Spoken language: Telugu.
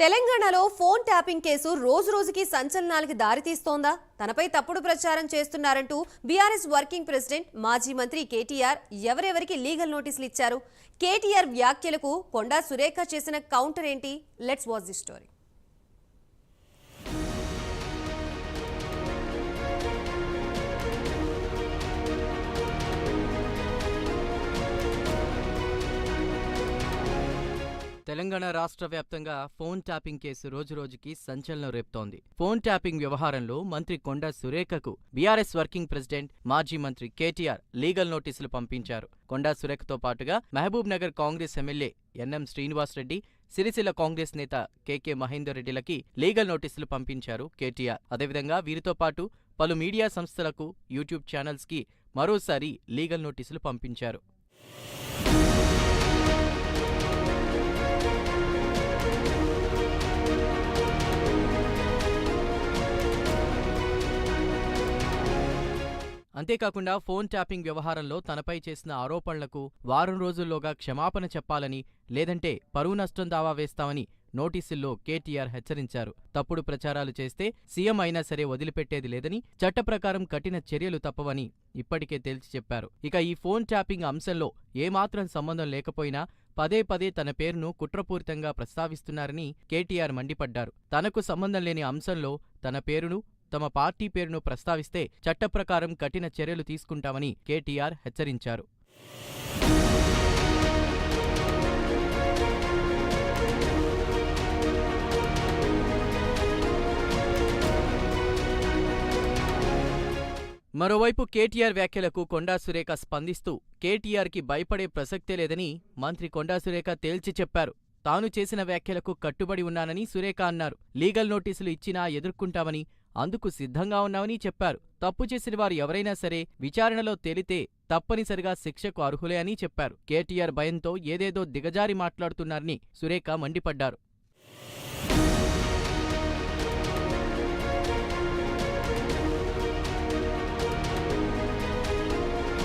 తెలంగాణలో ఫోన్ ట్యాపింగ్ కేసు రోజు రోజుకి సంచలనాలకు దారితీస్తోందా? తనపై తప్పుడు ప్రచారం చేస్తున్నారంటూ బీఆర్ఎస్ వర్కింగ్ ప్రెసిడెంట్ మాజీ మంత్రి కేటీఆర్ ఎవరెవరికి లీగల్ నోటీసులు ఇచ్చారు? కేటీఆర్ వ్యాఖ్యలకు కొండా సురేఖ చేసిన కౌంటర్ ఏంటి? Let's watch the story. Telangana రాష్ట్ర వ్యాప్తంగా ఫోన్ ట్యాపింగ్ కేసు రోజురోజుకి సంచలనం రేపుతోంది. ఫోన్ ట్యాపింగ్ వ్యవహారంలో మంత్రి కొండా సురేఖకు బీఆర్ఎస్ వర్కింగ్ ప్రెసిడెంట్ మాజీ మంత్రి కేటీఆర్ లీగల్ నోటీసులు పంపించారు. కొండా సురేఖతో పాటుగా మహబూబ్ నగర్ కాంగ్రెస్ ఎమ్మెల్యే ఎన్ఎం శ్రీనివాసరెడ్డి, సిరిసిల్ల కాంగ్రెస్ నేత కేకే మహేందర్ రెడ్డిలకి లీగల్ నోటీసులు పంపించారు కేటీఆర్. అదేవిధంగా వీరితో పాటు పలు మీడియా సంస్థలకు, యూట్యూబ్ ఛానల్స్కి మరోసారి లీగల్ నోటీసులు పంపించారు. అంతేకాకుండా ఫోన్ ట్యాపింగ్ వ్యవహారంలో తనపై చేసిన ఆరోపణలకు వారం రోజుల్లోగా క్షమాపణ చెప్పాలని, లేదంటే పరువు నష్టం దావా వేస్తామని నోటీసుల్లో కేటీఆర్ హెచ్చరించారు. తప్పుడు ప్రచారాలు చేస్తే సీఎం అయినా సరే వదిలిపెట్టేది లేదని, చట్ట ప్రకారం కఠిన చర్యలు తప్పవని ఇప్పటికే తేల్చి చెప్పారు. ఇక ఈ ఫోన్ ట్యాపింగ్ అంశంలో ఏమాత్రం సంబంధం లేకపోయినా పదే పదే తన పేరును కుట్రపూరితంగా ప్రస్తావిస్తున్నారని కేటీఆర్ మండిపడ్డారు. తనకు సంబంధం లేని అంశంలో తన పేరును, తమ పార్టీ పేరును ప్రస్తావిస్తే చట్టప్రకారం కఠిన చర్యలు తీసుకుంటామని కేటీఆర్ హెచ్చరించారు. మరోవైపు కేటీఆర్ వ్యాఖ్యలకు కొండా సురేఖ స్పందిస్తూ కేటీఆర్కి భయపడే ప్రసక్తే లేదని మంత్రి కొండా సురేఖ తేల్చి చెప్పారు. తాను చేసిన వ్యాఖ్యలకు కట్టుబడి ఉన్నానని సురేఖ అన్నారు. లీగల్ నోటీసులు ఇచ్చినా ఎదుర్కొంటామని, అందుకు సిద్ధంగా ఉన్నామని చెప్పారు. తప్పు చేసిన వారు ఎవరైనా సరే విచారణలో తేలితే తప్పనిసరిగా శిక్షకు అర్హులే అని చెప్పారు. కేటీఆర్ భయంతో ఏదేదో దిగజారి మాట్లాడుతున్నారని సురేఖ మండిపడ్డారు.